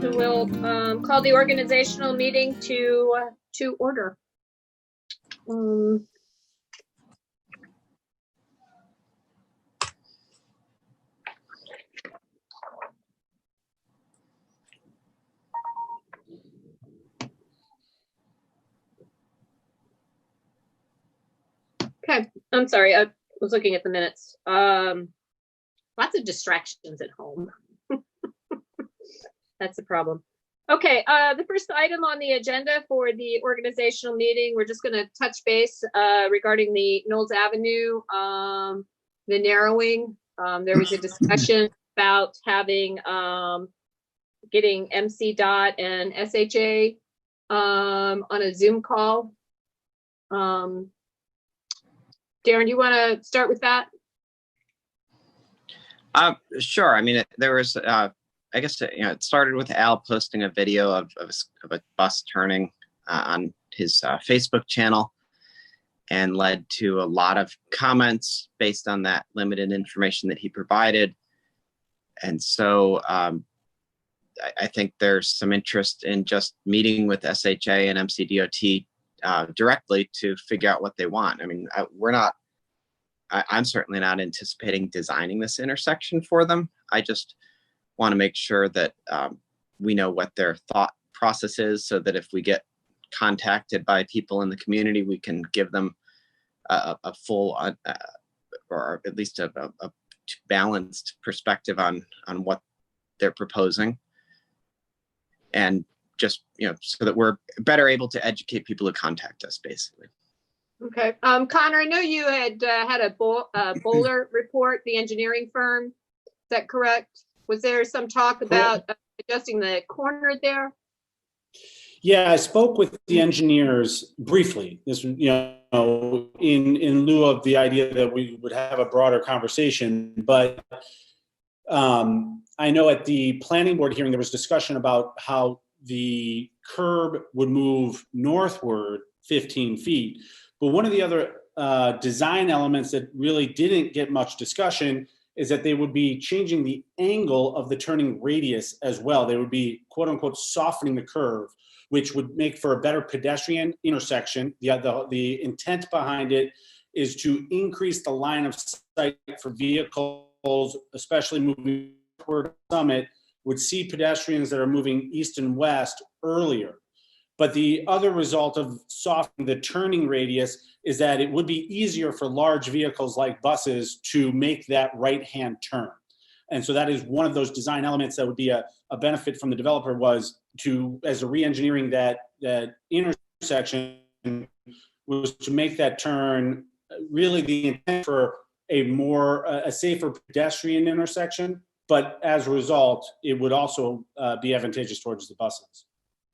So we'll call the organizational meeting to order. Okay, I'm sorry, I was looking at the minutes. Lots of distractions at home. That's the problem. Okay, the first item on the agenda for the organizational meeting, we're just going to touch base regarding the Knowles Avenue, the narrowing. There was a discussion about having getting MCDOT and SHA on a Zoom call. Darren, do you want to start with that? Sure. I mean, there was, I guess, it started with Al posting a video of a bus turning on his Facebook channel, and led to a lot of comments based on that limited information that he provided. And so I think there's some interest in just meeting with SHA and MCDOT directly to figure out what they want. I mean, I'm certainly not anticipating designing this intersection for them. I just want to make sure that we know what their thought process is, so that if we get contacted by people in the community, we can give them a full or at least a balanced perspective on what they're proposing, and just so that we're better able to educate people who contact us, basically. Okay, Connor, I know you had had a Bowler report, the engineering firm. Is that correct? Was there some talk about adjusting the corner there? Yeah, I spoke with the engineers briefly. This, in lieu of the idea that we would have a broader conversation. But I know at the planning board hearing there was discussion about how the curb would move northward 15 feet. But one of the other design elements that really didn't get much discussion is that they would be changing the angle of the turning radius as well. They would be, quote unquote, softening the curve, which would make for a better pedestrian intersection. The intent behind it is to increase the line of sight for vehicles, especially moving toward Summit, would see pedestrians that are moving east and west earlier. But the other result of softening the turning radius is that it would be easier for large vehicles like buses to make that right-hand turn. And so that is one of those design elements that would be a benefit from the developer, was to, as a re-engineering that intersection, was to make that turn really the intent for a safer pedestrian intersection. But as a result, it would also be advantageous towards the buses.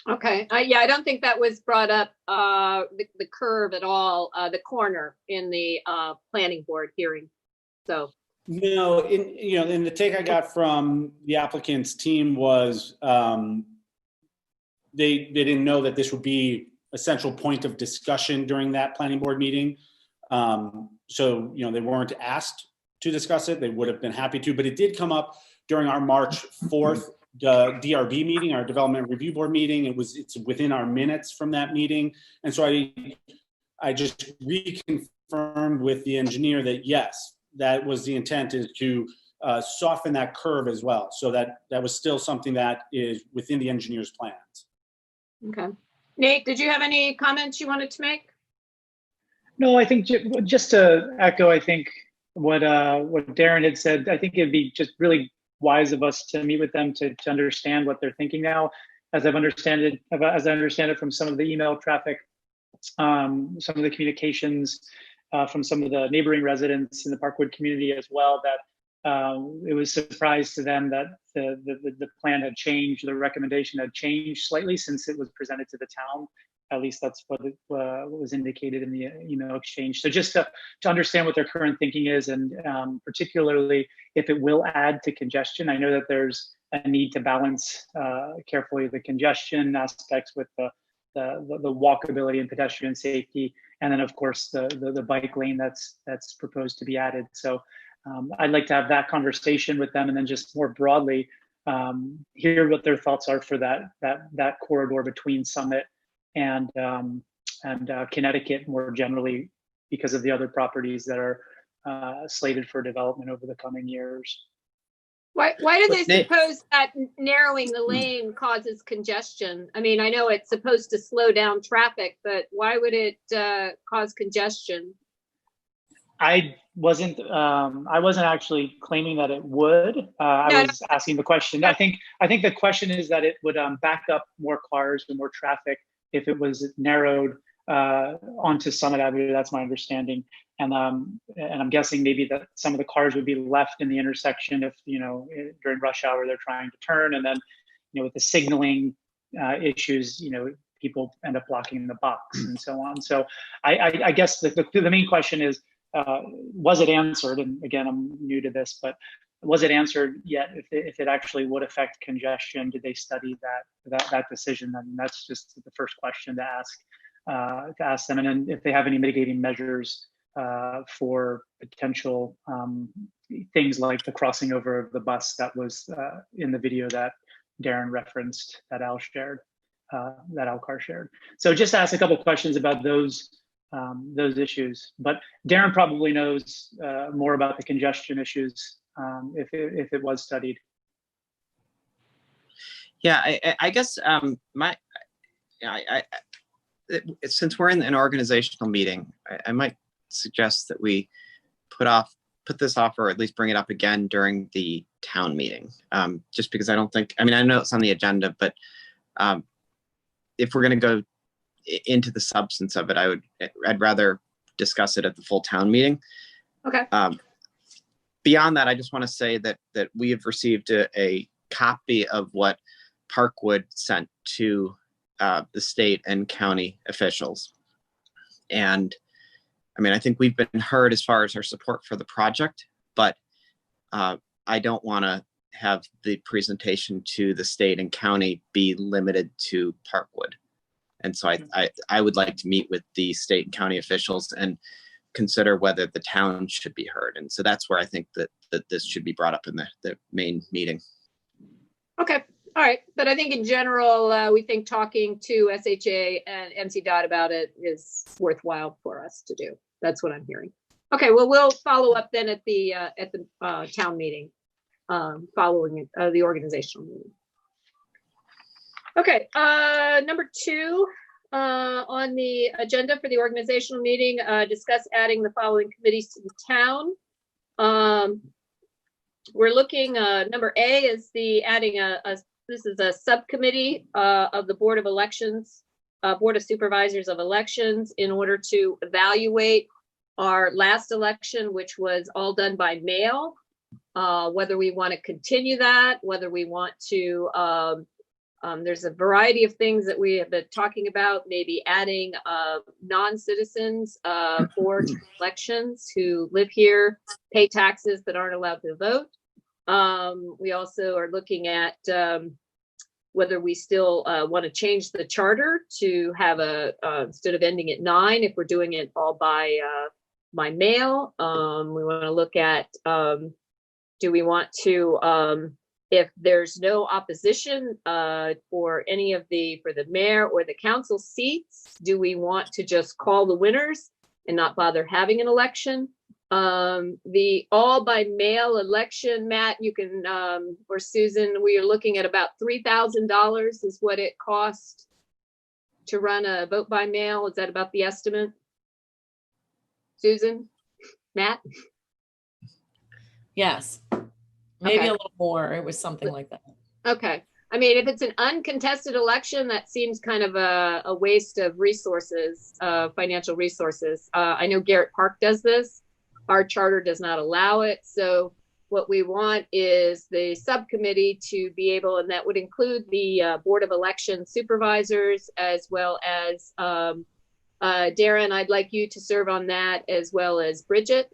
Okay, yeah, I don't think that was brought up, the curve at all, the corner in the planning board hearing. So no, in the take I got from the applicant's team was they didn't know that this would be a central point of discussion during that planning board meeting. So they weren't asked to discuss it. They would have been happy to, but it did come up during our March 4th DRB meeting, our Development Review Board meeting. It's within our minutes from that meeting. And so I just reconfirmed with the engineer that yes, that was the intent, is to soften that curve as well. So that was still something that is within the engineer's plans. Okay. Nate, did you have any comments you wanted to make? No, I think just to echo, I think what Darren had said, I think it'd be just really wise of us to meet with them to understand what they're thinking now. As I understand it from some of the email traffic, some of the communications from some of the neighboring residents in the Parkwood community as well, that it was a surprise to them that the plan had changed, the recommendation had changed slightly since it was presented to the town. At least that's what was indicated in the email exchange. So just to understand what their current thinking is, and particularly if it will add to congestion. I know that there's a need to balance carefully the congestion aspects with the walkability and pedestrian safety, and then of course the bike lane that's proposed to be added. So I'd like to have that conversation with them, and then just more broadly, hear what their thoughts are for that corridor between Summit and Connecticut more generally, because of the other properties that are slated for development over the coming years. Why do they suppose that narrowing the lane causes congestion? I mean, I know it's supposed to slow down traffic, but why would it cause congestion? I wasn't actually claiming that it would. I was asking the question. I think the question is that it would back up more cars and more traffic if it was narrowed onto Summit Avenue. That's my understanding. And I'm guessing maybe that some of the cars would be left in the intersection if, during rush hour they're trying to turn, and then, with the signaling issues, people end up blocking the box and so on. So I guess the main question is, was it answered? And again, I'm new to this, but was it answered yet? If it actually would affect congestion, did they study that decision? And that's just the first question to ask them. And then if they have any mitigating measures for potential things like the crossing over of the bus that was in the video that Darren referenced, that Al Carr shared. So just ask a couple questions about those issues. But Darren probably knows more about the congestion issues if it was studied. Yeah, I guess since we're in an organizational meeting, I might suggest that we put this off, or at least bring it up again during the town meeting. Just because I know it's on the agenda, but if we're going to go into the substance of it, I'd rather discuss it at the full town meeting. Okay. Beyond that, I just want to say that we have received a copy of what Parkwood sent to the state and county officials. And I think we've been heard as far as our support for the project, but I don't want to have the presentation to the state and county be limited to Parkwood. And so I would like to meet with the state and county officials and consider whether the town should be heard. And so that's where I think that this should be brought up in the main meeting. Okay. All right. But I think in general, we think talking to SHA and MCDOT about it is worthwhile for us to do. That's what I'm hearing. Okay. Well, we'll follow up then at the town meeting following the organizational meeting. Okay. Number 2 on the agenda for the organizational meeting, discuss adding the following committees to the town. We're looking, number A is adding this is a subcommittee of the Board of Elections, Board of Supervisors of Elections, in order to evaluate our last election, which was all done by mail, whether we want to continue that, whether we want to, there's a variety of things that we have been talking about, maybe adding non-citizens for elections who live here, pay taxes but aren't allowed to vote. We also are looking at whether we still want to change the charter to have instead of ending at 9, if we're doing it all by mail. We want to look at, do we want to, if there's no opposition for the mayor or the council seats, do we want to just call the winners and not bother having an election? The all by mail election, Matt, you can, or Susan, we are looking at about $3,000 is what it costs to run a vote by mail. Is that about the estimate? Susan, Matt? Yes, maybe Okay. a little more. It was something like that. Okay. I mean, if it's an uncontested election, that seems kind of a waste of resources, financial resources. I know Garrett Park does this. Our charter does not allow it. So what we want is the subcommittee to be able, and that would include the Board of Election Supervisors, as well as Darren, I'd like you to serve on that, as well as Bridget,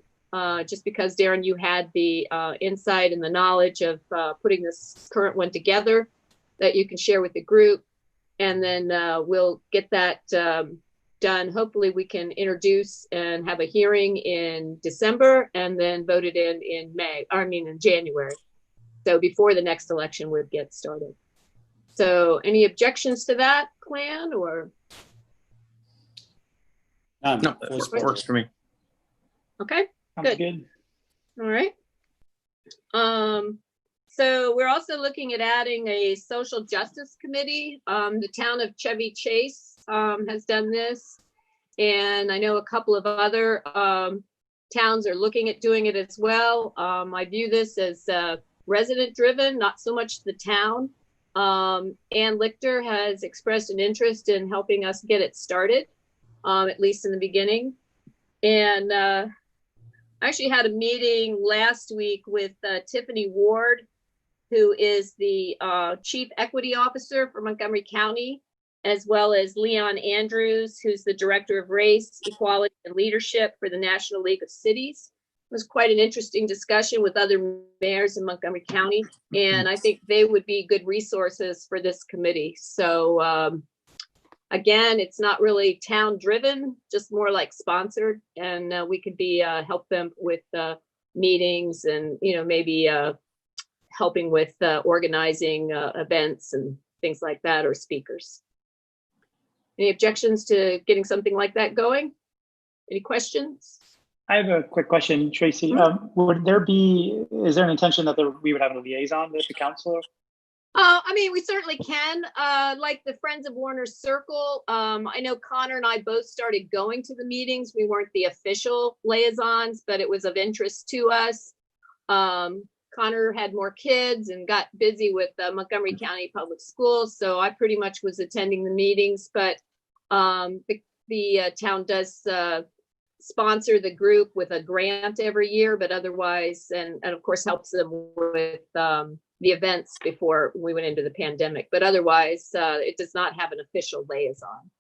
just because, Darren, you had the insight and the knowledge of putting this current one together that you can share with the group. And then we'll get that done. Hopefully we can introduce and have a hearing in December and then vote it in January. So before the next election would get started. So any objections to that plan or? No, Full support. works for me. Okay, Sounds Good. good. all right. So we're also looking at adding a social justice committee. The town of Chevy Chase has done this. And I know a couple of other towns are looking at doing it as well. I view this as resident driven, not so much the town. Ann Lichter has expressed an interest in helping us get it started, at least in the beginning. And I actually had a meeting last week with Tiffany Ward, who is the Chief Equity Officer for Montgomery County, as well as Leon Andrews, who's the Director of Race, Equality, and Leadership for the National League of Cities. It was quite an interesting discussion with other mayors in Montgomery County, and I think they would be good resources for this committee. So again, it's not really town-driven, just more like sponsored, and we could be help them with meetings and maybe helping with organizing events and things like that, or speakers. Any objections to getting something like that going? Any questions? I have a quick question, Tracy. Is there an intention that we would have a liaison with the council? I mean, we certainly can, like the Friends of Warner's Circle. I know Connor and I both started going to the meetings. We weren't the official liaisons, but it was of interest to us. Connor had more kids and got busy with Montgomery County Public Schools, so I pretty much was attending the meetings, but the town does sponsor the group with a grant every year, but otherwise, and of course helps them with the events before we went into the pandemic, but otherwise it does not have an official liaison.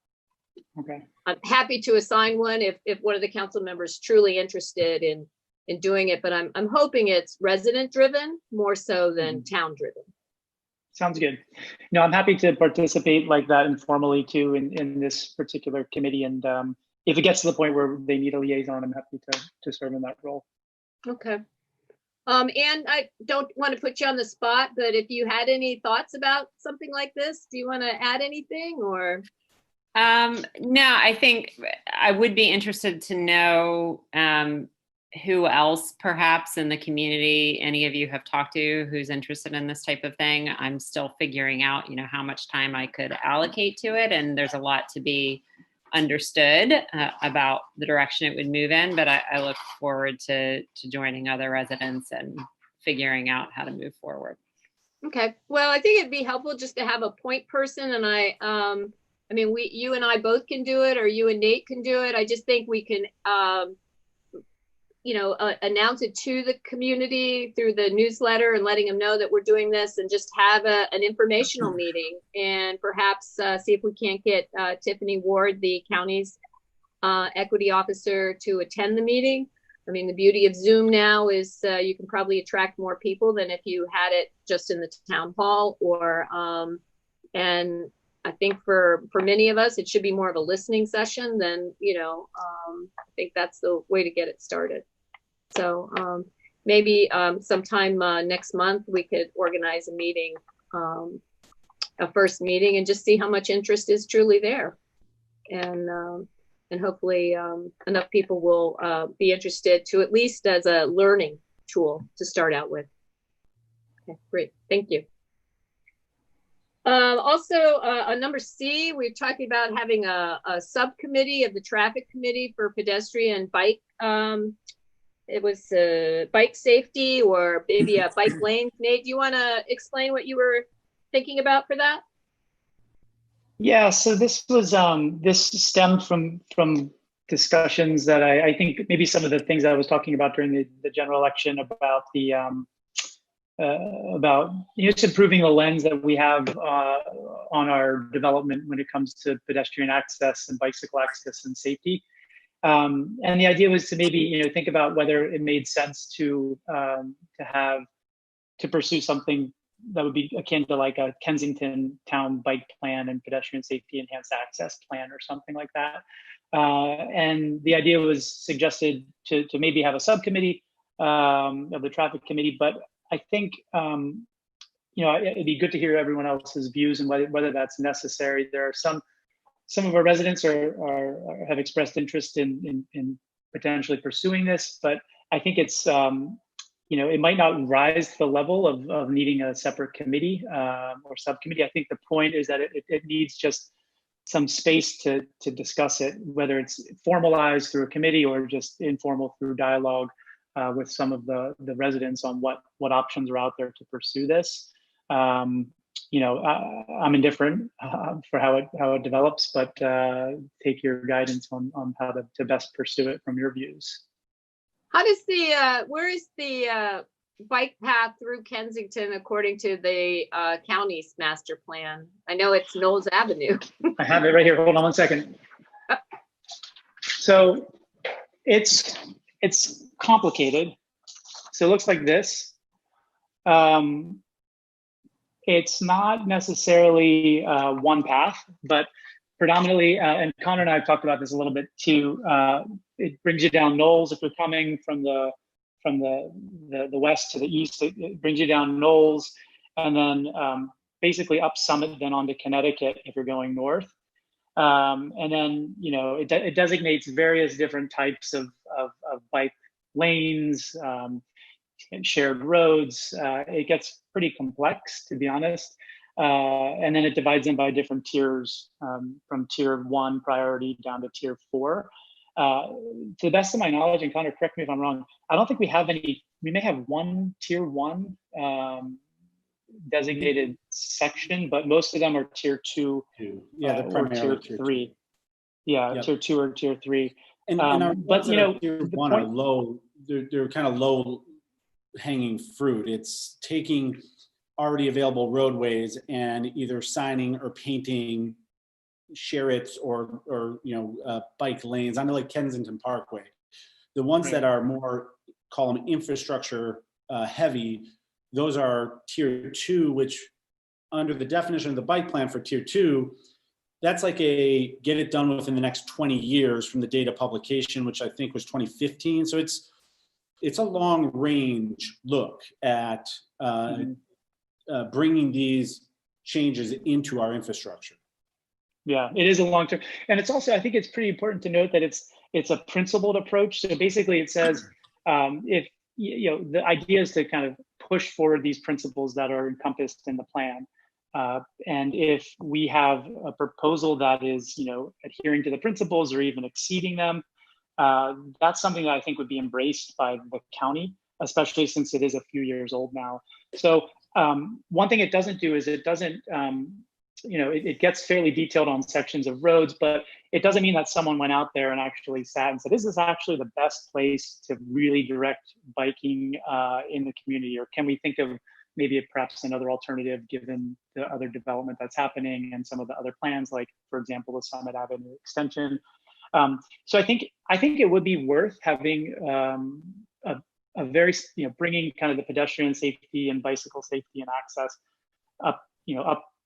Okay. I'm happy to assign one if one of the council members is truly interested in doing it, but I'm hoping it's resident driven more so than town driven. Sounds good. No, I'm happy to participate like that informally too in this particular committee. And if it gets to the point where they need a liaison, I'm happy to serve in that role. Okay. And I don't want to put you on the spot, but if you had any thoughts about something like this, do you want to add anything or? No, I think I would be interested to know who else perhaps in the community any of you have talked to who's interested in this type of thing. I'm still figuring out, how much time I could allocate to it. And there's a lot to be understood about the direction it would move in, but I look forward to joining other residents and figuring out how to move forward. Okay. Well, I think it'd be helpful just to have a point person, and I mean, you and I both can do it, or you and Nate can do it. I just think we can, announce it to the community through the newsletter and letting them know that we're doing this, and just have an informational meeting, and perhaps see if we can't get Tiffany Ward, the county's equity officer, to attend the meeting. I mean, the beauty of Zoom now is you can probably attract more people than if you had it just in the town hall, or and I think for many of us, it should be more of a listening session than, I think that's the way to get it started. So maybe sometime next month, we could organize a meeting, a first meeting, and just see how much interest is truly there. And hopefully enough people will be interested to, at least as a learning tool to start out with. Okay, great, thank you. Also, on number C, we're talking about having a subcommittee of the traffic committee for pedestrian bike. It was bike safety, or maybe a bike lane. Nate, do you want to explain what you were thinking about for that? Yeah, so this was this stemmed from discussions that I think maybe some of the things I was talking about during the general election about the about just improving the lens that we have on our development when it comes to pedestrian access and bicycle access and safety. And the idea was to maybe think about whether it made sense to pursue something that would be akin to like a Kensington town bike plan and pedestrian safety enhanced access plan or something like that. And the idea was suggested to maybe have a subcommittee of the traffic committee, but I think, it'd be good to hear everyone else's views and whether that's necessary. There are some of our residents have expressed interest in potentially pursuing this, but I think it's, it might not rise to the level of needing a separate committee or subcommittee. I think the point is that it needs just some space to discuss it, whether it's formalized through a committee or just informal through dialogue with some of the residents on what options are out there to pursue this. I'm indifferent for how it develops, but take your guidance on how to best pursue it from your views. How does where is the bike path through Kensington according to the county's master plan? I know it's Knowles Avenue. I have it right here. Hold on one second. So it's complicated. So it looks like this. It's not necessarily one path, but predominantly, and Connor and I have talked about this a little bit too. It brings you down Knowles if you're coming from the west to the east. It brings you down Knowles, and then basically up Summit, then onto Connecticut if you're going north. And then it designates various different types of bike lanes, and shared roads. It gets pretty complex, to be honest. And then it divides them by different tiers, from tier 1 priority down to tier 4. To the best of my knowledge, and Connor, correct me if I'm wrong, I don't think we have any. We may have one tier 1 designated section, but most of them are tier 2. Yeah, or tier 3. Yeah, yep. Tier 2 or tier 3. And our but tier 1 are low. They're kind of low hanging fruit. It's taking already available roadways and either signing or painting sharets or bike lanes onto like Kensington Parkway. The ones that are more, call them infrastructure heavy, those are tier 2, which under the definition of the bike plan for tier 2, that's like a get it done within the next 20 years from the date of publication, which I think was 2015. So it's a long range look at bringing these changes into our infrastructure. Yeah, it is a long term, and it's also, I think it's pretty important to note that it's a principled approach. So basically, it says if the idea is to kind of push forward these principles that are encompassed in the plan, and if we have a proposal that is adhering to the principles or even exceeding them, that's something that I think would be embraced by the county, especially since it is a few years old now. So one thing it doesn't do is it doesn't, it gets fairly detailed on sections of roads, but it doesn't mean that someone went out there and actually sat and said, is this actually the best place to really direct biking in the community? Or can we think of maybe perhaps another alternative given the other development that's happening and some of the other plans, like, for example, the Summit Avenue extension? So I think it would be worth having a very, bringing kind of the pedestrian safety and bicycle safety and access up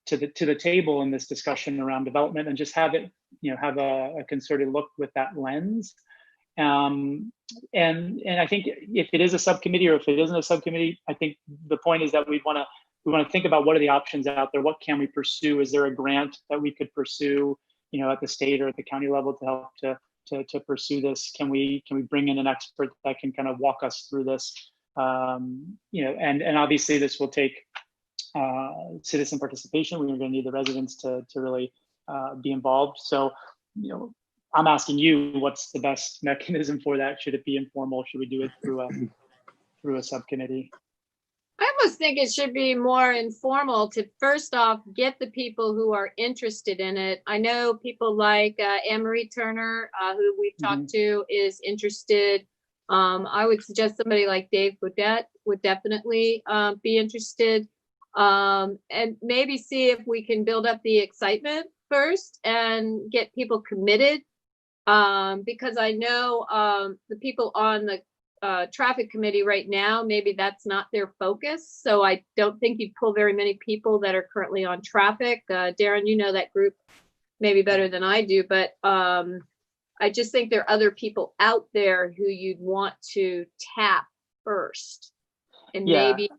to the table in this discussion around development, and just have it, have a concerted look with that lens. And I think if it is a subcommittee or if it isn't a subcommittee, I think the point is that we want to think about what are the options out there. What can we pursue? Is there a grant that we could pursue, at the state or at the county level to help to pursue this? Can we bring in an expert that can kind of walk us through this? And obviously this will take citizen participation. We're going to need the residents to really be involved. So, I'm asking you, what's the best mechanism for that? Should it be informal? Should we do it through a subcommittee? I almost think it should be more informal to first off get the people who are interested in it. I know people like Anne-Marie Turner, who we've talked to, is interested. I would suggest somebody like Dave Boudet would definitely be interested, and maybe see if we can build up the excitement first and get people committed, because I know the people on the traffic committee right now, maybe that's not their focus. So I don't think you'd pull very many people that are currently on traffic. Darren, you know that group maybe better than I do, but I just think there are other people out there who you'd want to tap first, and maybe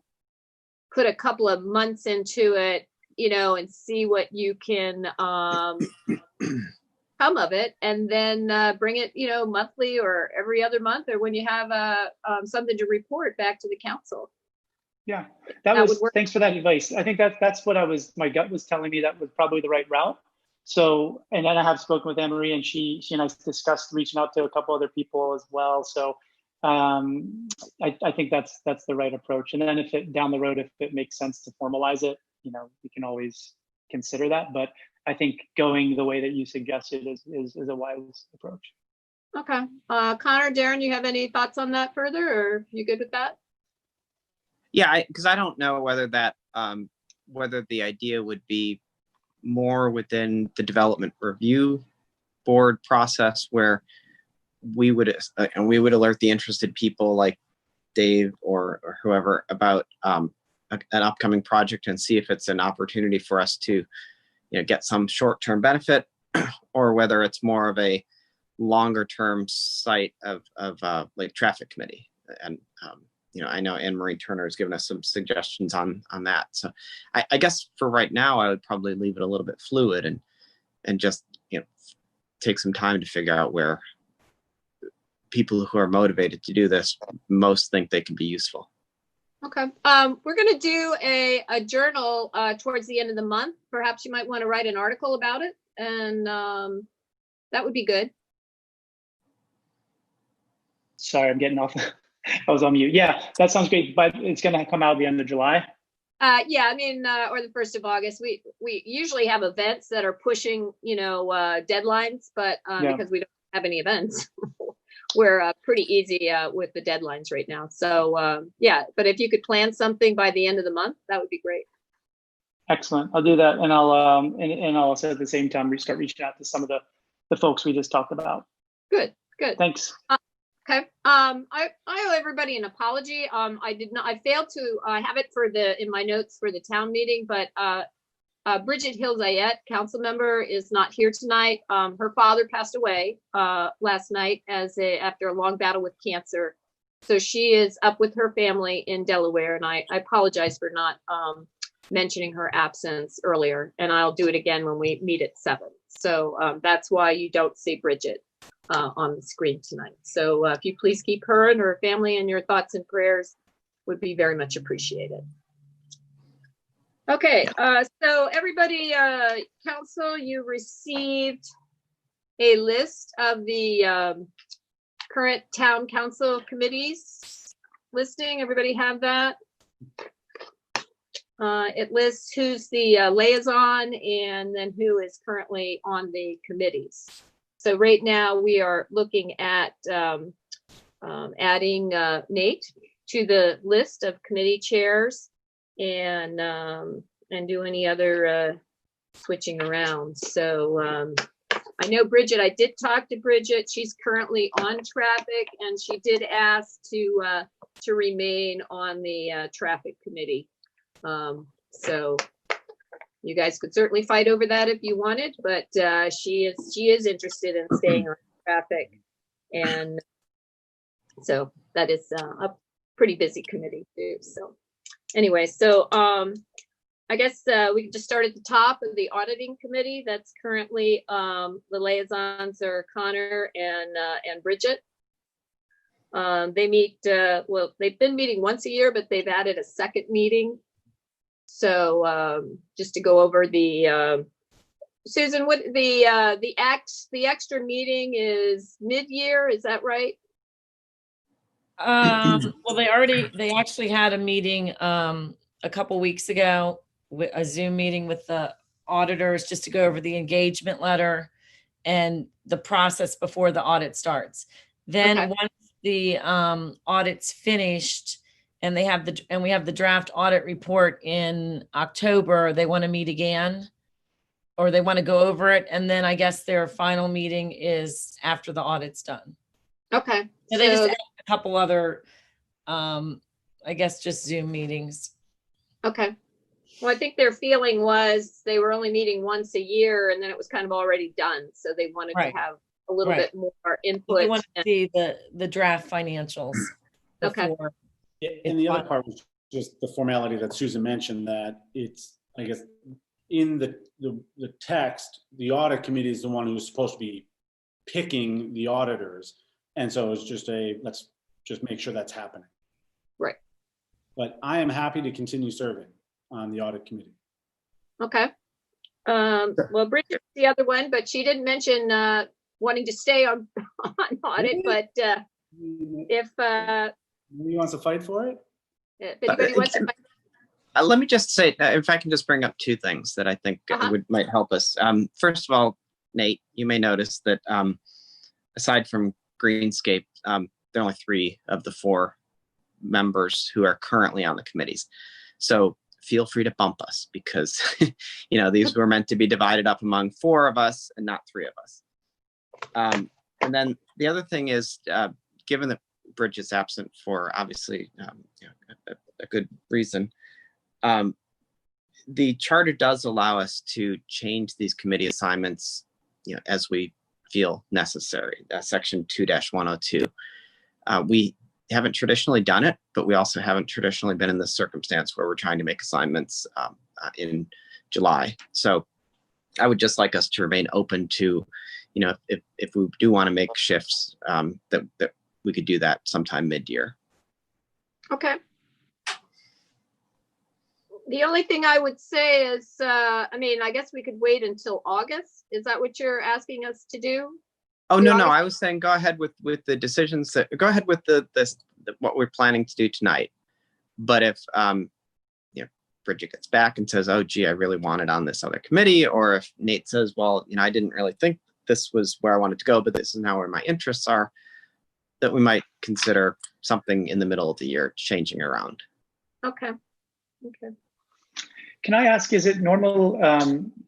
put a couple of months into it, and see what you can come of it, and then bring it, monthly or every other month, or when you have something to report back to the council. Yeah, That was would work. thanks for that advice. I think that's what my gut was telling me that was probably the right route. So, and then I have spoken with Anne-Marie, and she and I discussed reaching out to a couple other people as well. So I think that's the right approach. And then down the road, if it makes sense to formalize it, we can always consider that. But I think going the way that you suggested is a wise approach. Okay. Connor, Darren, you have any thoughts on that further, or you good with that? Yeah, because I don't know whether that whether the idea would be more within the development review board process, where we would alert the interested people like Dave or whoever about an upcoming project and see if it's an opportunity for us to get some short-term benefit, or whether it's more of a longer-term site of like traffic committee. And I know Anne-Marie Turner has given us some suggestions on that. So I guess for right now, I would probably leave it a little bit fluid and just take some time to figure out where people who are motivated to do this most think they can be useful. Okay. We're going to do a journal towards the end of the month. Perhaps you might want to write an article about it, and that would be good. Sorry, I'm getting off. I was on mute. Yeah, that sounds great. But it's going to come out at the end of July. Yeah, I mean, or the 1st of August. We usually have events that are pushing, deadlines, but because we don't have any events, we're pretty easy with the deadlines right now. So yeah, but if you could plan something by the end of the month, that would be great. Excellent. I'll do that, and I'll and I'll also at the same time start reaching out to some of the folks we just talked about. Good. Thanks. Okay. I owe everybody an apology. I failed to have it in my notes for the town meeting, but Bridget Hill-Zayette, council member, is not here tonight. Her father passed away last night after a long battle with cancer. So she is up with her family in Delaware, and I apologize for not mentioning her absence earlier, and I'll do it again when we meet at 7. So that's why you don't see Bridget on the screen tonight. So if you please keep her and her family in your thoughts and prayers, would be very much appreciated. Okay, so everybody, council, you received a list of the current town council committees listing. Everybody have that? It lists who's the liaison and then who is currently on the committees. So right now we are looking at adding Nate to the list of committee chairs and do any other switching around. So I know Bridget, I did talk to Bridget. She's currently on traffic, and she did ask to remain on the traffic committee. So you guys could certainly fight over that if you wanted, but she is interested in staying on traffic, and so that is a pretty busy committee too. So anyway, so I guess we can just start at the top of the auditing committee. That's currently the liaisons are Connor and Bridget. They meet well, they've been meeting once a year, but they've added a second meeting. So just to go over the Susan, what the extra meeting is mid-year, is that right? Well, they actually had a meeting a couple weeks ago, a Zoom meeting with the auditors, just to go over the engagement letter and the process before the audit starts. Then Okay. Once the audit's finished and we have the draft audit report in October, they want to meet again, or they want to go over it, and then I guess their final meeting is after the audit's done. Okay. So they just had a couple other, I guess, just Zoom meetings. Okay. Well, I think their feeling was they were only meeting once a year, and then it was kind of already done. So they wanted Right. to have a little bit more input. They want to see the draft financials Okay. before. And the other part was just the formality that Susan mentioned, that it's, I guess, in the text, the audit committee is the one who's supposed to be picking the auditors. And so it's just let's just make sure that's happening. Right. But I am happy to continue serving on the audit committee. Okay. Well, Bridget's the other one, but she didn't mention wanting to stay on audit, but if Anybody wants to fight for it? anybody wants to, Let me just say, if I can just bring up two things that I think might help us. First of all, Nate, you may notice that aside from Greenscape, there are only 3 of the 4 members who are currently on the committees. So feel free to bump us, because these were meant to be divided up among 4 of us and not 3 of us. And then the other thing is, given that Bridget's absent for obviously a good reason, the charter does allow us to change these committee assignments, as we feel necessary. Section 2-102. We haven't traditionally done it, but we also haven't traditionally been in this circumstance where we're trying to make assignments in July. So I would just like us to remain open to, if we do want to make shifts, that we could do that sometime mid-year. okay. The only thing I would say is, I guess we could wait until August. Is that what you're asking us to do? Oh, no, I was saying go ahead with the decisions go ahead with what we're planning to do tonight. But if Bridget gets back and says, oh, gee, I really wanted on this other committee, or if Nate says, well, I didn't really think this was where I wanted to go, but this is now where my interests are, that we might consider something in the middle of the year changing around. Okay. Can I ask, is it normal,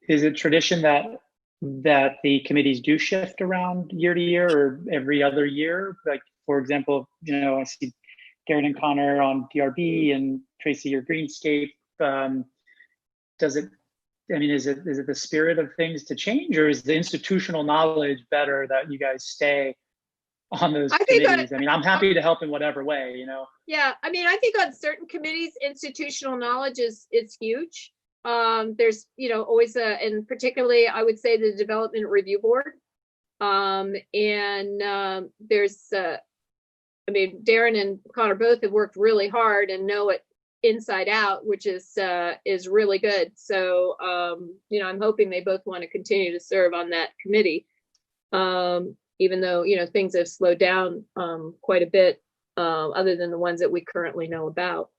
is it tradition that the committees do shift around year to year or every other year? Like, for example, I see Darren and Connor on DRB and Tracy or Greenscape. Is it the spirit of things to change, or is the institutional knowledge better that you guys stay on those committees? I'm happy to help in whatever way, Yeah, I think on certain committees, institutional knowledge is huge. There's, always and particularly I would say the Development Review Board. There's, Darren and Connor both have worked really hard and know it inside out, which is really good. So, I'm hoping they both want to continue to serve on that committee. Even though, things have slowed down quite a bit, other than the ones that we currently know about.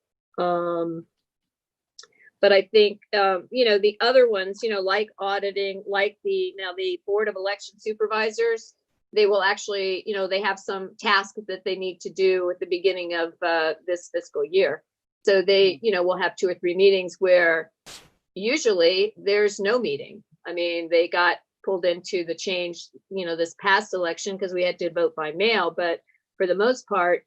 But I think, the other ones, like auditing, like the Board of Election Supervisors, they will actually, they have some tasks that they need to do at the beginning of this fiscal year. So they, will have 2 or 3 meetings where usually there's no meeting. They got pulled into the change, this past election because we had to vote by mail. But for the most part,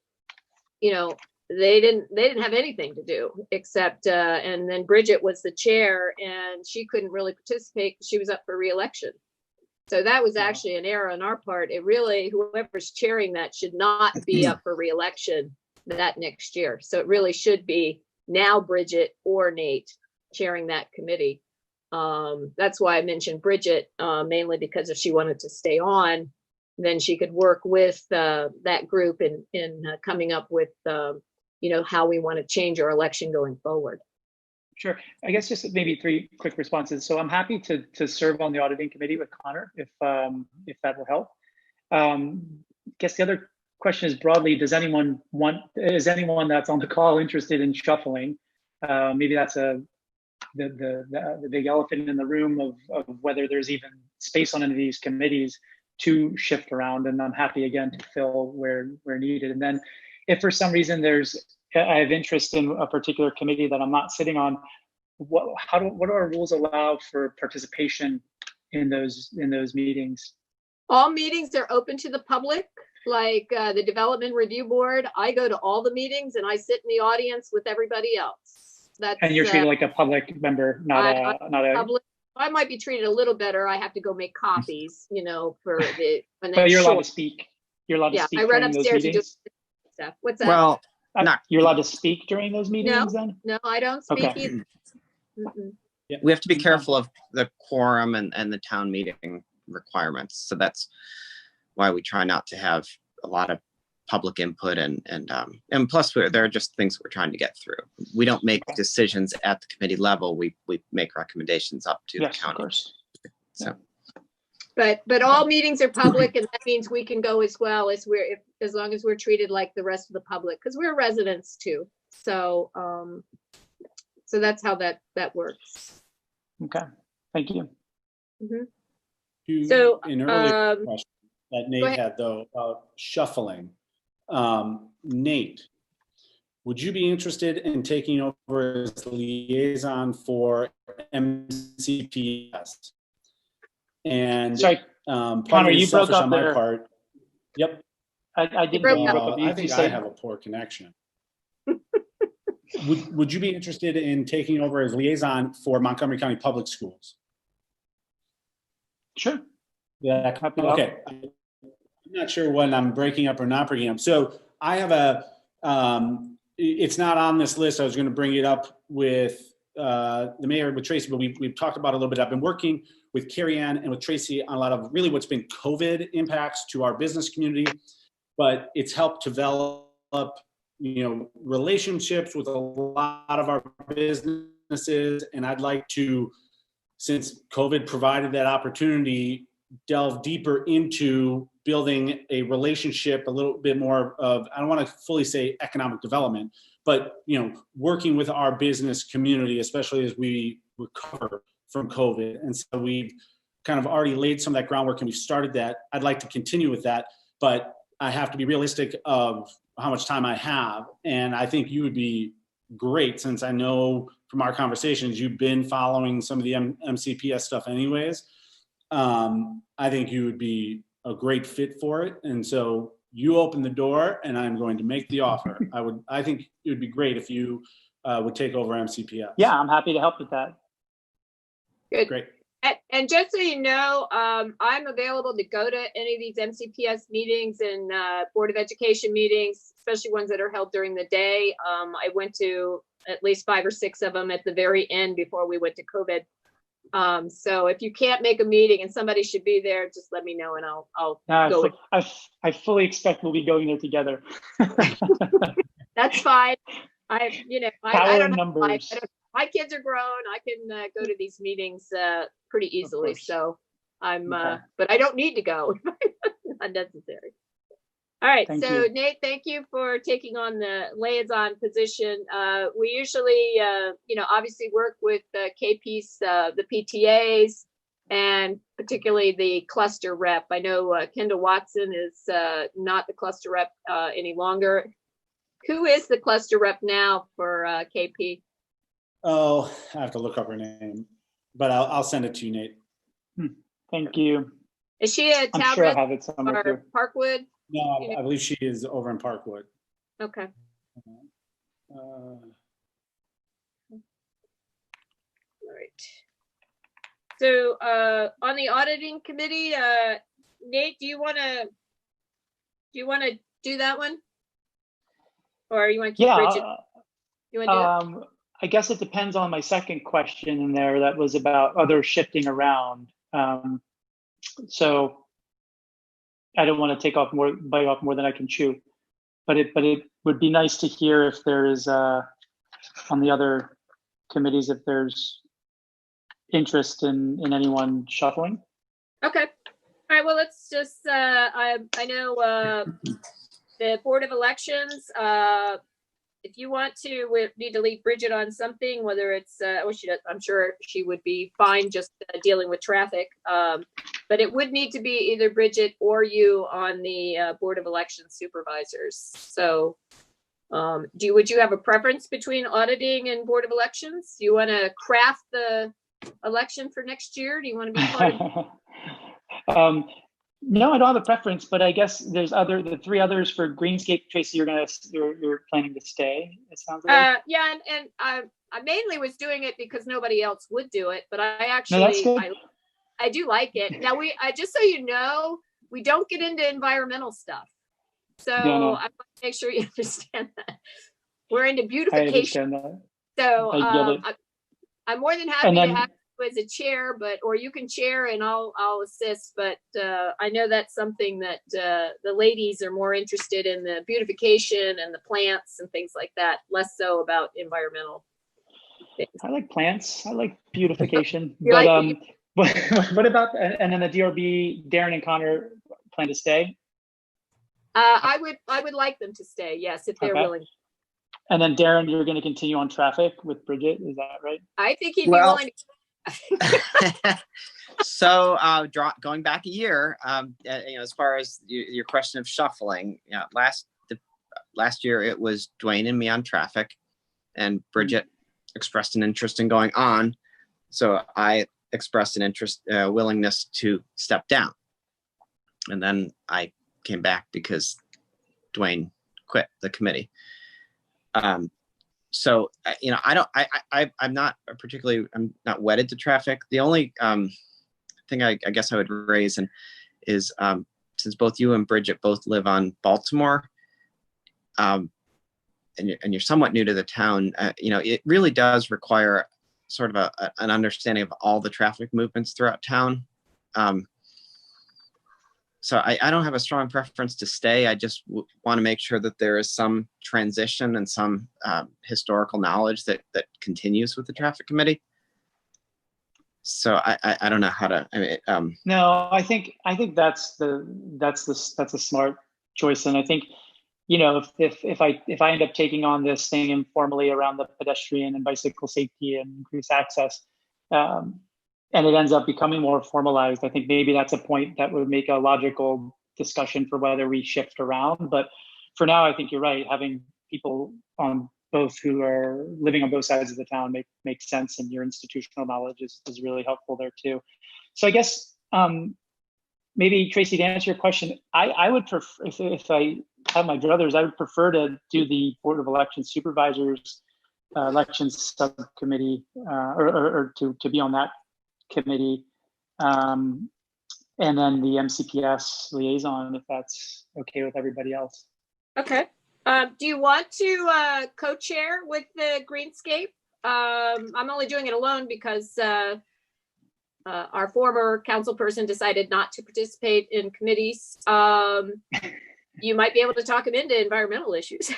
they didn't have anything to do except, and then Bridget was the chair and she couldn't really participate because she was up for re-election. So that was actually an error on our part. It really, whoever's chairing that should not be up for re-election that next year. So it really should be now Bridget or Nate chairing that committee. That's why I mentioned Bridget, mainly because if she wanted to stay on, then she could work with that group in coming up with, how we want to change our election going forward. Sure. I guess just maybe 3 quick responses. So I'm happy to serve on the auditing committee with Connor if that will help. I guess the other question is broadly, is anyone that's on the call interested in shuffling? Maybe that's the big elephant in the room of whether there's even space on any of these committees to shift around, and I'm happy again to fill where needed. And then if for some reason I have interest in a particular committee that I'm not sitting on, what do our rules allow for participation in those meetings? All meetings are open to the public, like the Development Review Board. I go to all the meetings and I sit in the audience with everybody else. And you're treated like a public member, not a public. I might be treated a little better. I have to go make copies, for the. But you're allowed to speak. You're allowed to speak. I run during those upstairs and do meetings? stuff. What's that? Well, You're allowed to speak during those meetings then? No, I don't speak Okay. either. Mm-mm. We have to be careful of the quorum and the town meeting requirements. So that's why we try not to have a lot of public input and plus there are just things we're trying to get through. We don't make decisions at the committee level. We make recommendations up to the county. Of course. So. But all meetings are public, and that means we can go as well as as long as we're treated like the rest of the public, because we're residents too. So so that's how that works. Okay, thank you. Mm-hmm. So an earlier question that Nate had though about shuffling. Nate, would you be interested in taking over as liaison for MCPS? And sorry, Connor, you broke up on there. My part. Yep. I didn't know you broke up. I think I have a poor connection. Would you be interested in taking over as liaison for Montgomery County Public Schools? Sure. Yeah. Okay. I'm not sure when I'm breaking up or not breaking up. So I have it's not on this list. I was going to bring it up with the mayor, with Tracy, but we've talked about it a little bit. I've been working with Carrie Ann and with Tracy on a lot of really what's been COVID impacts to our business community, but it's helped develop, relationships with a lot of our businesses. And I'd like to, since COVID provided that opportunity, delve deeper into building a relationship, a little bit more of, I don't want to fully say economic development, but, working with our business community, especially as we recover from COVID. And so we've kind of already laid some of that groundwork and we've started that. I'd like to continue with that, but I have to be realistic of how much time I have. And I think you would be great, since I know from our conversations, you've been following some of the MCPS stuff anyways. I think you would be a great fit for it. And so you open the door and I'm going to make the offer. I think it would be great if you would take over MCPS. Yeah, I'm happy to help with that. Good. Great. And just so you know, I'm available to go to any of these MCPS meetings and Board of Education meetings, especially ones that are held during the day. I went to at least 5 or 6 of them at the very end before we went to COVID. So if you can't make a meeting and somebody should be there, just let me know and I'll go. I fully expect we'll be going there together. That's fine. I don't numbers. My kids are grown. I can go to these meetings pretty easily. So but I don't need to go. Unnecessary. All right. Thank so you. Nate, thank you for taking on the liaison position. We usually, obviously work with KP's, the PTAs, and particularly the cluster rep. I know Kendall Watson is not the cluster rep any longer. Who is the cluster rep now for KP? Oh, I have to look up her name, but I'll send it to you, Nate. Thank you. Is she a I'm town sure I res- have it somewhere or too. Parkwood? No, I believe she is over in Parkwood. Okay. Uh, All right. So on the auditing committee, Nate, do you want to do that one, or you want to keep Bridget? You want to do it? I guess it depends on my second question in there. That was about other shifting around. So I don't want to bite off more than I can chew. But it would be nice to hear if there is on the other committees, if there's interest in anyone shuffling. Okay. All right. Well, let's just. I know the Board of Elections. If you want to, we need to leave Bridget on something, whether it's, I'm sure she would be fine just dealing with traffic. But it would need to be either Bridget or you on the Board of Elections Supervisors. So would you have a preference between auditing and Board of Elections? Do you want to craft the election for next year? Do you want to be part of No, I don't have a preference, but I guess there's the 3 others for Greenscape. Tracy, you're planning to stay, it sounds like. Yeah, and I mainly was doing it because nobody else would do it, but I actually I do like it. Now just so you know, we don't get into environmental stuff. So Yeah, no. I want to make sure you understand that. We're into I beautification. understand that. So I get it. I'm more than happy And to then, have you as a chair, or you can chair and I'll assist. But I know that's something that the ladies are more interested in, the beautification and the plants and things like that, less so about environmental things. I like plants. I like beautification. You But like what about, and then the DRB, Darren and Connor plan to stay? I would like them to stay, yes, if they're Okay. willing. And then Darren, you're going to continue on traffic with Bridget, is that right? I think he'd be Well- willing to. So going back a year, as far as your question of shuffling, last year it was Dwayne and me on traffic, and Bridget expressed an interest in going on. So I expressed an interest, willingness to step down. And then I came back because Dwayne quit the committee. So, I'm not wedded to traffic. The only thing I guess I would raise is since both you and Bridget both live on Baltimore, and you're somewhat new to the town, it really does require sort of an understanding of all the traffic movements throughout town. So I don't have a strong preference to stay. I just want to make sure that there is some transition and some historical knowledge that continues with the traffic committee. So I don't know how to. No, I think that's a smart choice, and I think if I end up taking on this thing informally around the pedestrian and bicycle safety and increased access, and it ends up becoming more formalized, I think maybe that's a point that would make a logical discussion for whether we shift around. But for now, I think you're right. Having people on both who are living on both sides of the town makes sense, and your institutional knowledge is really helpful there too. So I guess maybe Tracy, to answer your question, I would prefer, if I had my druthers, I would prefer to do the Board of Election Supervisors elections subcommittee, or to be on that committee, and then the MCPS liaison, if that's okay with everybody else. Okay. Do you want to co-chair with the Greenscape? I'm only doing it alone because our former council person decided not to participate in committees. You might be able to talk him into environmental issues.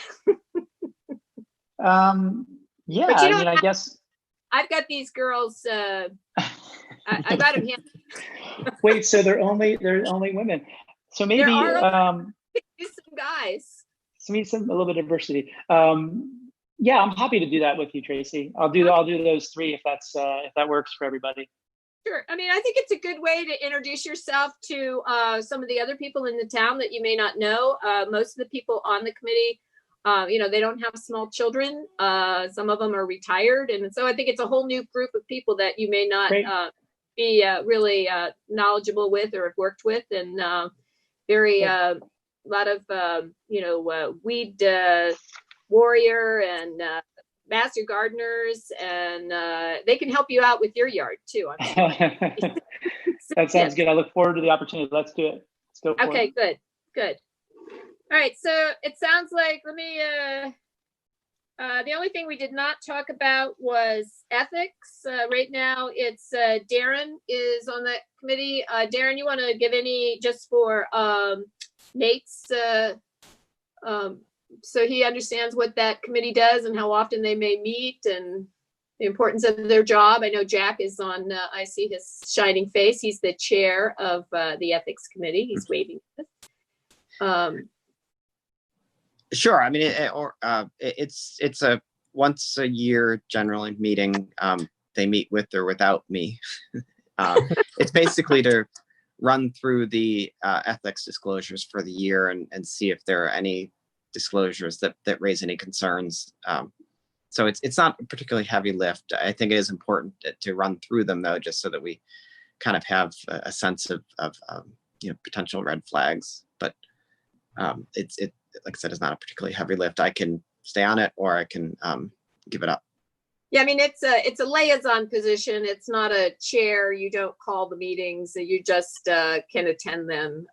Yeah, But I guess. I've got these girls. I got them here. Wait, so they're only women. So maybe There are some guys. a little bit of diversity. Yeah, I'm happy to do that with you, Tracy. I'll do those three if that works for everybody. Sure. I mean, I think it's a good way to introduce yourself to some of the other people in the town that you may not know. Most of the people on the committee, they don't have small children. Some of them are retired. And so I think it's a whole new group of people that you may not be really knowledgeable with or have worked with. And a lot of, weed warrior and master gardeners, and they can help you out with your yard too. I'm sure. That sounds good. I look forward to the opportunity. Let's do it. Let's go for it. Okay, good. All right, so it sounds like, the only thing we did not talk about was ethics. Right now, it's Darren is on the committee. Darren, you want to give any, just for Nate's, so he understands what that committee does and how often they may meet and the importance of their job. I know Jack is on, I see his shining face. He's the chair of the ethics committee. He's waving. Sure. I mean, it's a once a year generally meeting. They meet with or without me. It's basically to run through the ethics disclosures for the year and see if there are any disclosures that raise any concerns. So it's not a particularly heavy lift. I think it is important to run through them though, just so that we kind of have a sense of potential red flags. But it like I said, it's not a particularly heavy lift. I can stay on it or I can give it up. Yeah, I mean, it's a liaison position. It's not a chair. You don't call the meetings. You just can attend them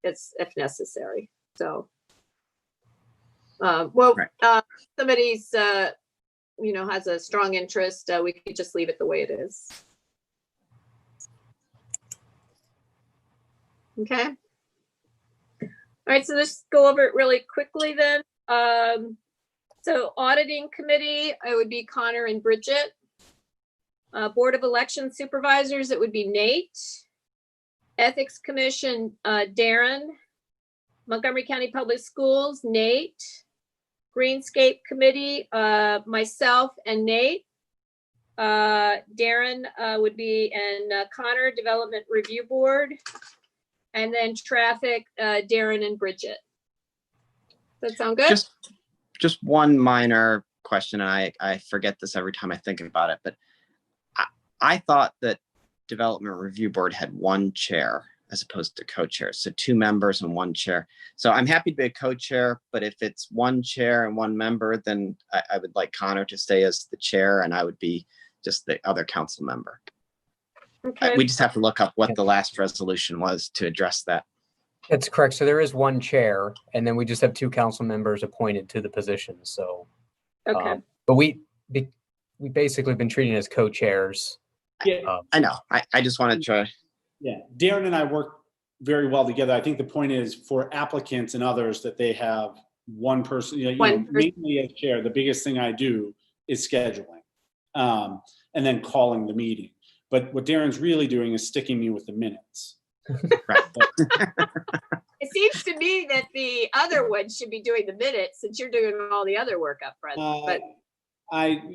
if necessary. So, somebody's, has a strong interest, we could just leave it the way it is. Okay. All right, so let's go over it really quickly then. So Auditing Committee, it would be Connor and Bridget. Board of Election Supervisors, it would be Nate. Ethics Commission, Darren. Montgomery County Public Schools, Nate. Greenscape Committee, myself and Nate. Darren would be, and Connor, Development Review Board. And then Traffic, Darren and Bridget. Does that sound good? Just one minor question, and I forget this every time I think about it, but I thought that Development Review Board had one chair as opposed to co-chairs, so 2 members and 1 chair. So I'm happy to be a co-chair, but if it's 1 chair and 1 member, then I would like Connor to stay as the chair, and I would be just the other council member. Okay. We just have to look up what the last resolution was to address that. That's correct. So there is 1 chair, and then we just have 2 council members appointed to the position. So, Okay. But we basically been treating as co-chairs. Yeah, I know. I just wanted to try. yeah. Darren and I work very well together. I think the point is for applicants and others that they have one person, mainly as chair, the biggest thing I do is scheduling, and then calling the meeting. But what Darren's really doing is sticking me with the minutes. Right. It seems to me that the other one should be doing the minutes since you're doing all the other work up front. But I'm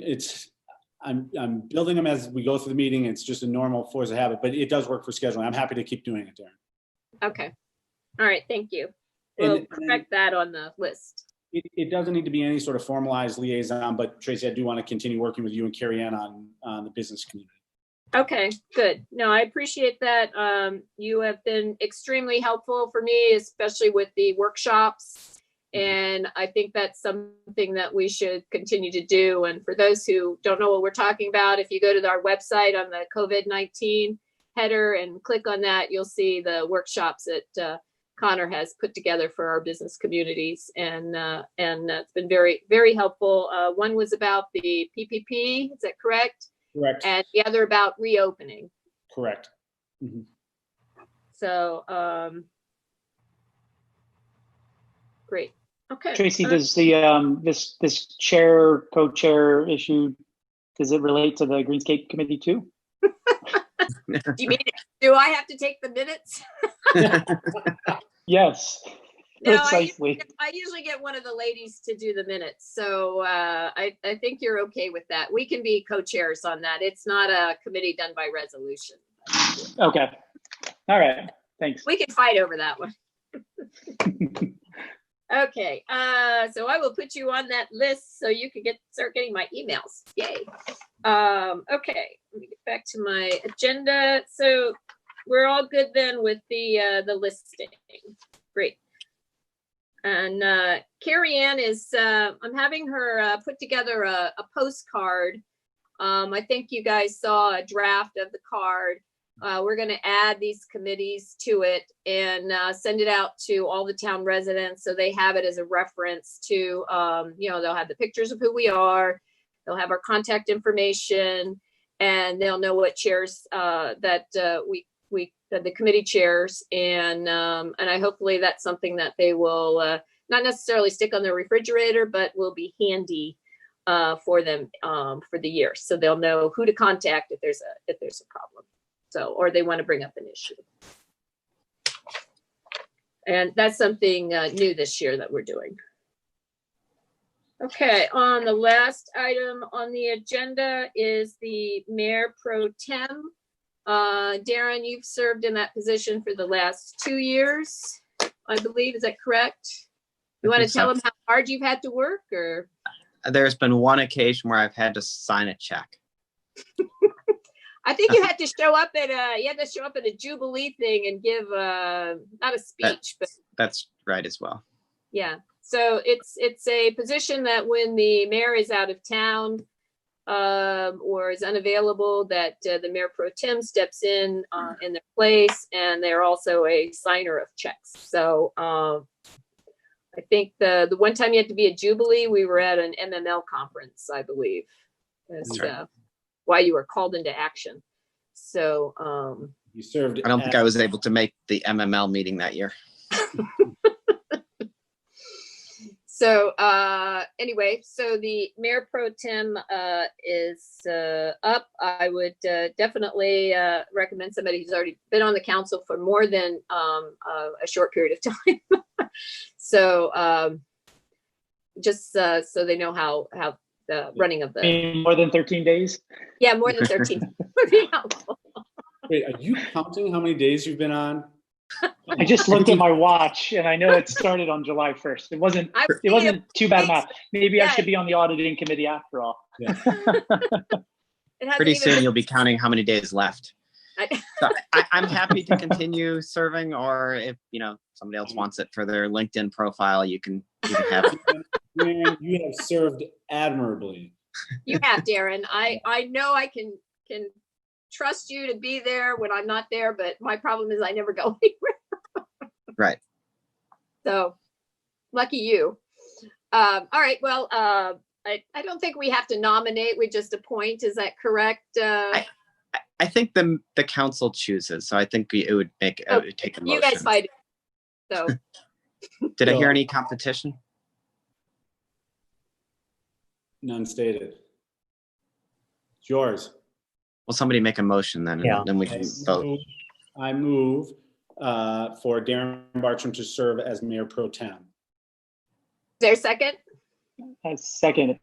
building them as we go through the meeting. It's just a normal force of habit, but it does work for scheduling. I'm happy to keep doing it, Darren. Okay. All right. Thank you. We'll correct that on the list. It doesn't need to be any sort of formalized liaison, but Tracy, I do want to continue working with you and Carrie Ann on the business community. Okay, good. No, I appreciate that. You have been extremely helpful for me, especially with the workshops. And I think that's something that we should continue to do. And for those who don't know what we're talking about, if you go to our website on the COVID-19 header and click on that, you'll see the workshops that Connor has put together for our business communities. And it's been very, very helpful. One was about the PPP, is that correct? Correct. And the other about reopening. Correct. Mm-hmm. So, great. Okay. Tracy, does the this chair co-chair issue, does it relate to the Greenscape Committee too? Do I have to take the minutes? Yes. No, precisely. I usually get one of the ladies to do the minutes. So I think you're okay with that. We can be co-chairs on that. It's not a committee done by resolution. Okay. All right. Thanks. We can fight over that one. Okay. So I will put you on that list so you can start getting my emails. Yay. Okay. Let me get back to my agenda. So we're all good then with the listing. Great. And Carrie Ann is, I'm having her put together a postcard. I think you guys saw a draft of the card. We're going to add these committees to it and send it out to all the town residents so they have it as a reference to, they'll have the pictures of who we are. They'll have our contact information and they'll know what chairs that the committee chairs, and I hopefully that's something that they will not necessarily stick on their refrigerator, but will be handy for them for the year, so they'll know who to contact if there's a problem, or they want to bring up an issue. And that's something new this year that we're doing. Okay, on the last item on the agenda is the Mayor Pro Tem. Darren, you've served in that position for the last 2 years, I believe. Is that correct? You want to tell them how hard you've had to work, or? There's been one occasion where I've had to sign a check. I think you had to show up at a Jubilee thing and give not a speech, but that's right as well. Yeah. So it's a position that when the mayor is out of town, or is unavailable, that the Mayor Pro Tem steps in their place, and they're also a signer of checks. So I think the one time you had to be at Jubilee, we were at an MML conference, I believe. That's That's right. why you were called into action. So, You served. I don't think I was able to make the MML meeting that year. so anyway, so the Mayor Pro Tem is up. I would definitely recommend somebody who's already been on the council for more than a short period of time. So just so they know how the running of I the, mean, more than 13 days. yeah, more than 13 would be helpful. Wait, are you counting how many days you've been on? I just looked at my watch and I know it started on July 1st. It wasn't too bad math. Maybe I Yeah. should be on the auditing committee after all. Yeah. It hasn't Pretty even soon been- you'll be counting how many days left. So I'm happy to continue serving, or if somebody else wants it for their LinkedIn profile, you can have it. Man, you have served admirably. You have, Darren. I know I can trust you to be there when I'm not there, but my problem is I never go anywhere. Right. So lucky you. All right. Well, I don't think we have to nominate. We just appoint. Is that correct? I think the council chooses, so I think it would take a motion. You guys fight it. So Did I hear any competition? None stated. It's yours. Will somebody make a motion then? Yeah. And then we can vote. I move for Darren Bartram to serve as Mayor Pro Tem. is there a second? Second.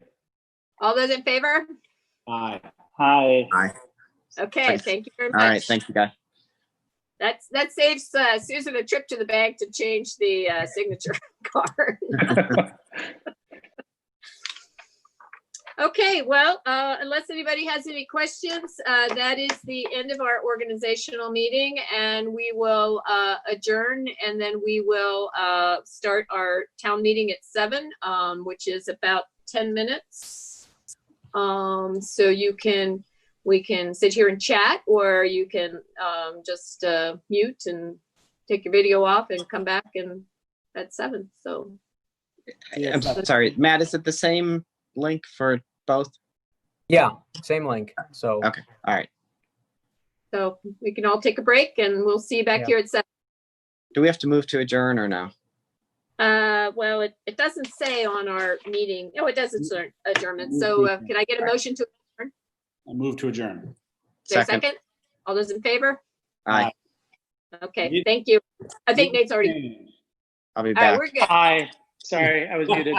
All those in favor? Aye. Hi. Aye. Okay. Thanks. Thank you very All much. right. Thank you, guys. That saves Susan a trip to the bank to change the signature card. Okay, well, unless anybody has any questions, that is the end of our organizational meeting, and we will adjourn, and then we will start our town meeting at 7, which is about 10 minutes. So we can sit here and chat, or you can just mute and take your video off and come back at 7. So I'm sorry, Matt, is it the same link for both? Yeah, same link. So Okay. All right. So we can all take a break, and we'll see you back Yeah. here at 7. Do we have to move to adjourn or no? Well, it doesn't say on our meeting. No, it doesn't say adjournment. So can I get a motion to adjourn? I move to adjourn. Is there a second? All those in favor? Aye. Okay, thank you. I think Nate's already. I'll be All right, back. we're good. Hi. Sorry, I was muted.